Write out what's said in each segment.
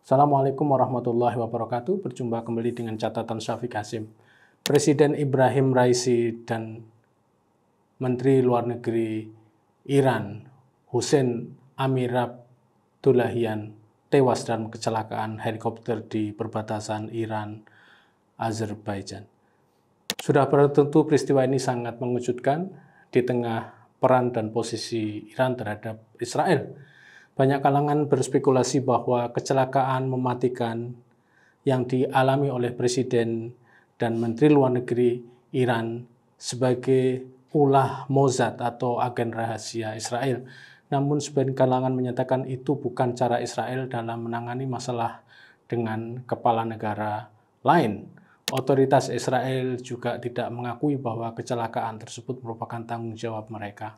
Assalamualaikum warahmatullahi wabarakatuh. Berjumpa kembali dengan catatan Syafiq Hasim. Presiden Ibrahim Raisi dan Menteri Luar Negeri Iran Hussein Amir-Abdollahian tewas dalam kecelakaan helikopter di perbatasan Iran-Azerbaijan. Sudah tentu peristiwa ini sangat mengejutkan di tengah peran dan posisi Iran terhadap Israel. Banyak kalangan berspekulasi bahwa kecelakaan mematikan yang dialami oleh Presiden dan Menteri Luar Negeri Iran sebagai ulah Mossad atau agen rahasia Israel. Namun sebagian kalangan menyatakan itu bukan cara Israel dalam menangani masalah dengan kepala negara lain. Otoritas Israel juga tidak mengakui bahwa kecelakaan tersebut merupakan tanggung jawab mereka.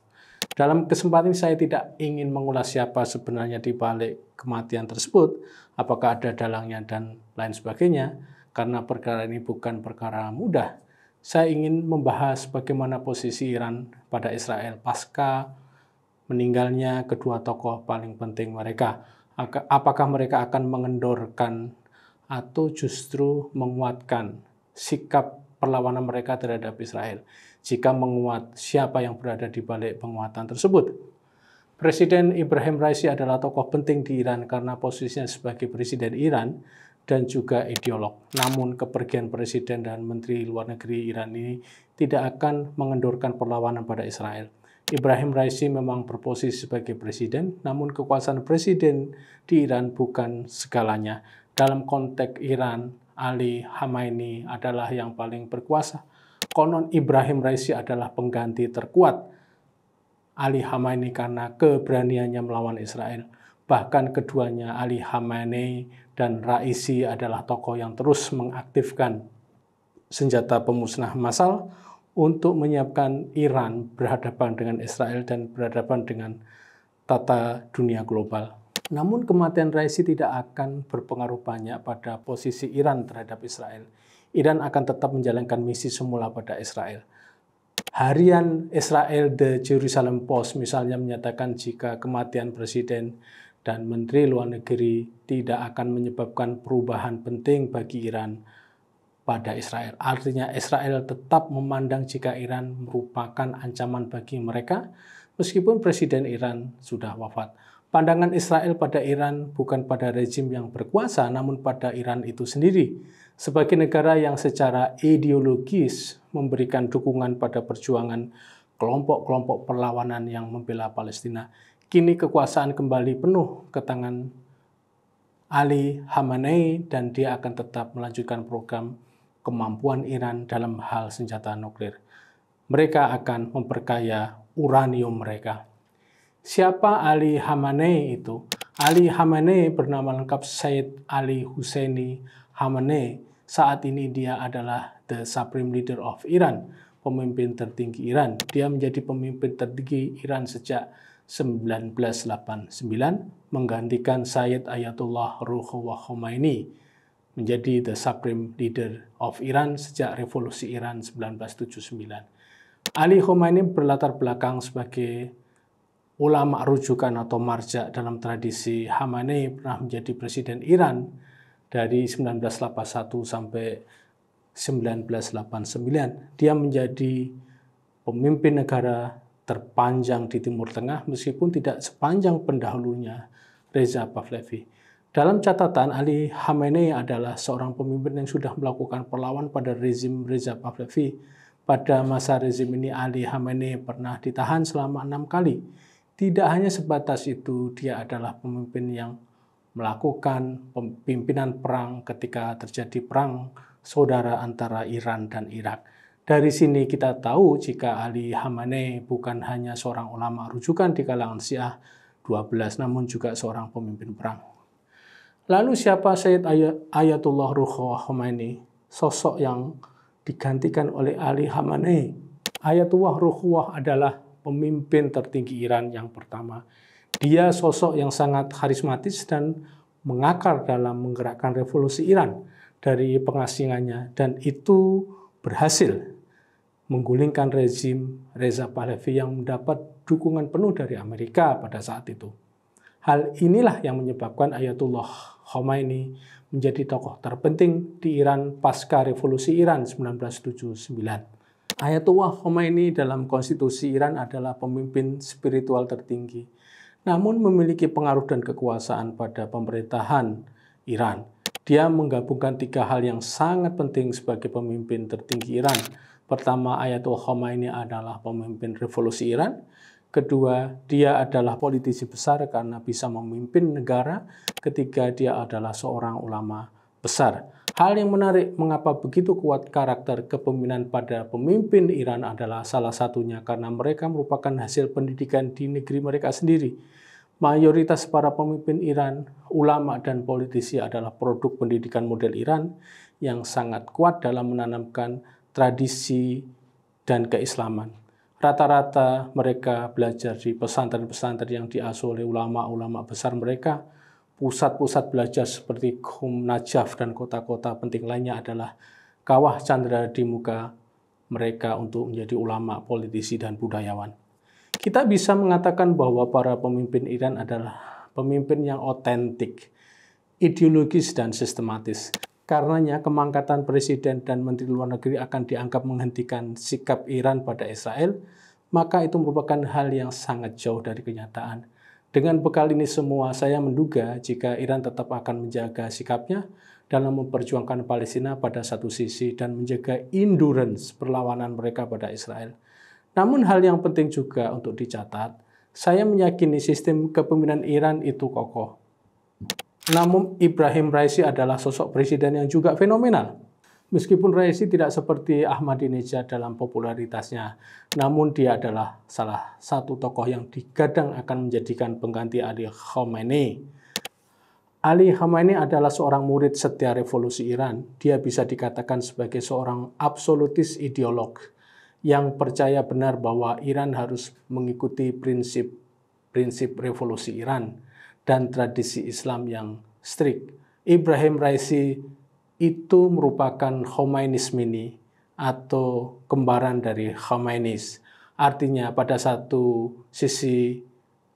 Dalam kesempatan ini saya tidak ingin mengulas siapa sebenarnya di balik kematian tersebut, apakah ada dalangnya dan lain sebagainya, karena perkara ini bukan perkara mudah. Saya ingin membahas bagaimana posisi Iran pada Israel pasca meninggalnya kedua tokoh paling penting mereka. Apakah mereka akan mengendorkan atau justru menguatkan sikap perlawanan mereka terhadap Israel? Jika menguat, siapa yang berada di balik penguatan tersebut? Presiden Ibrahim Raisi adalah tokoh penting di Iran karena posisinya sebagai presiden Iran dan juga ideolog. Namun kepergian presiden dan menteri luar negeri Iran ini tidak akan mengendorkan perlawanan pada Israel. Ibrahim Raisi memang berposisi sebagai presiden, namun kekuasaan presiden di Iran bukan segalanya. Dalam konteks Iran, Ali Khamenei adalah yang paling berkuasa. Konon Ibrahim Raisi adalah pengganti terkuat Ali Khamenei karena keberaniannya melawan Israel. Bahkan keduanya, Ali Khamenei dan Raisi, adalah tokoh yang terus mengaktifkan senjata pemusnah massal untuk menyiapkan Iran berhadapan dengan Israel dan berhadapan dengan tata dunia global. Namun kematian Raisi tidak akan berpengaruh banyak pada posisi Iran terhadap Israel. Iran akan tetap menjalankan misi semula pada Israel. Harian Israel The Jerusalem Post misalnya menyatakan jika kematian Presiden dan Menteri Luar Negeri tidak akan menyebabkan perubahan penting bagi Iran pada Israel. Artinya Israel tetap memandang jika Iran merupakan ancaman bagi mereka meskipun Presiden Iran sudah wafat. Pandangan Israel pada Iran bukan pada rezim yang berkuasa, namun pada Iran itu sendiri. Sebagai negara yang secara ideologis memberikan dukungan pada perjuangan kelompok-kelompok perlawanan yang membela Palestina, kini kekuasaan kembali penuh ke tangan Ali Khamenei dan dia akan tetap melanjutkan program kemampuan Iran dalam hal senjata nuklir. Mereka akan memperkaya uranium mereka. Siapa Ali Khamenei itu? Ali Khamenei bernama lengkap Sayyid Ali Husseini Khamenei. Saat ini dia adalah the Supreme Leader of Iran, pemimpin tertinggi Iran. Dia menjadi pemimpin tertinggi Iran sejak 1989, menggantikan Sayyid Ayatollah Ruhollah Khomeini menjadi the Supreme Leader of Iran sejak Revolusi Iran 1979. Ali Khomeini berlatar belakang sebagai ulama rujukan atau marja dalam tradisi. Khamenei pernah menjadi presiden Iran dari 1981 sampai 1989. Dia menjadi pemimpin negara terpanjang di Timur Tengah meskipun tidak sepanjang pendahulunya Reza Pahlavi. Dalam catatan, Ali Khamenei adalah seorang pemimpin yang sudah melakukan perlawanan pada rezim Reza Pahlavi. Pada masa rezim ini, Ali Khamenei pernah ditahan selama 6 kali. Tidak hanya sebatas itu, dia adalah pemimpin yang melakukan pimpinan perang ketika terjadi perang saudara antara Iran dan Irak. Dari sini kita tahu jika Ali Khamenei bukan hanya seorang ulama rujukan di kalangan Syiah 12, namun juga seorang pemimpin perang. Lalu siapa Sayyid Ayatollah Ruhollah Khomeini, sosok yang digantikan oleh Ali Khamenei? Ayatollah Ruhollah adalah pemimpin tertinggi Iran yang pertama. Dia sosok yang sangat karismatis dan mengakar dalam menggerakkan revolusi Iran dari pengasingannya, dan itu berhasil menggulingkan rezim Reza Pahlavi yang mendapat dukungan penuh dari Amerika pada saat itu. Hal inilah yang menyebabkan Ayatollah Khomeini menjadi tokoh terpenting di Iran pasca revolusi Iran 1979. Ayatollah Khomeini dalam konstitusi Iran adalah pemimpin spiritual tertinggi, namun memiliki pengaruh dan kekuasaan pada pemerintahan Iran. Dia menggabungkan 3 hal yang sangat penting sebagai pemimpin tertinggi Iran. Pertama, Ayatollah Khomeini adalah pemimpin revolusi Iran. Kedua, dia adalah politisi besar karena bisa memimpin negara. Ketiga, dia adalah seorang ulama besar. Hal yang menarik mengapa begitu kuat karakter kepemimpinan pada pemimpin Iran adalah salah satunya karena mereka merupakan hasil pendidikan di negeri mereka sendiri. Mayoritas para pemimpin Iran, ulama dan politisi adalah produk pendidikan model Iran yang sangat kuat dalam menanamkan tradisi dan keislaman. Rata-rata mereka belajar di pesantren-pesantren yang diasuh oleh ulama-ulama besar mereka. Pusat-pusat belajar seperti Qum, Najaf, dan kota-kota penting lainnya adalah kawah candera di muka mereka untuk menjadi ulama, politisi, dan budayawan. Kita bisa mengatakan bahwa para pemimpin Iran adalah pemimpin yang otentik, ideologis, dan sistematis. Karenanya, kemangkatan presiden dan menteri luar negeri akan dianggap menghentikan sikap Iran pada Israel, maka itu merupakan hal yang sangat jauh dari kenyataan. Dengan bekal ini semua, saya menduga jika Iran tetap akan menjaga sikapnya dalam memperjuangkan Palestina pada satu sisi dan menjaga endurance perlawanan mereka pada Israel. Namun hal yang penting juga untuk dicatat, saya meyakini sistem kepemimpinan Iran itu kokoh. Namun Ibrahim Raisi adalah sosok presiden yang juga fenomenal. Meskipun Raisi tidak seperti Ahmadinejad dalam popularitasnya, namun dia adalah salah satu tokoh yang digadang akan menjadikan pengganti Ali Khamenei. Ali Khamenei adalah seorang murid setia revolusi Iran. Dia bisa dikatakan sebagai seorang absolutis ideolog yang percaya benar bahwa Iran harus mengikuti prinsip revolusi Iran dan tradisi Islam yang strict. Ibrahim Raisi itu merupakan Khomeinismini atau kembaran dari Khomeinis. Artinya pada satu sisi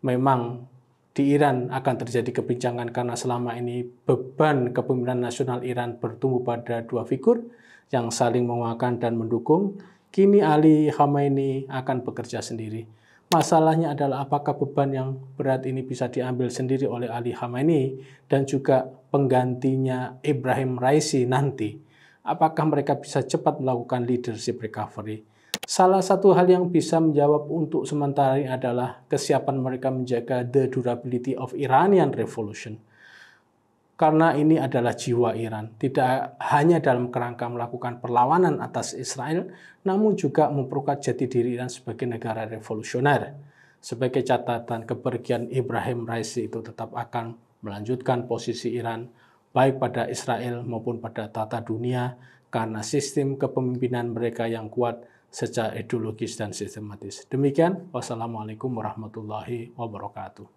memang di Iran akan terjadi kebincangan karena selama ini beban kepemimpinan nasional Iran bertumbuh pada 2 figur yang saling menguatkan dan mendukung. Kini Ali Khamenei akan bekerja sendiri. Masalahnya adalah apakah beban yang berat ini bisa diambil sendiri oleh Ali Khamenei dan juga penggantinya Ibrahim Raisi nanti. Apakah mereka bisa cepat melakukan leadership recovery? Salah satu hal yang bisa menjawab untuk sementara ini adalah kesiapan mereka menjaga the durability of Iranian revolution. Karena ini adalah jiwa Iran, tidak hanya dalam kerangka melakukan perlawanan atas Israel, namun juga memperkuat jati diri Iran sebagai negara revolusioner. Sebagai catatan, kepergian Ibrahim Raisi itu tetap akan melanjutkan posisi Iran, baik pada Israel maupun pada tata dunia, karena sistem kepemimpinan mereka yang kuat secara ideologis dan sistematis. Demikian, wassalamualaikum warahmatullahi wabarakatuh.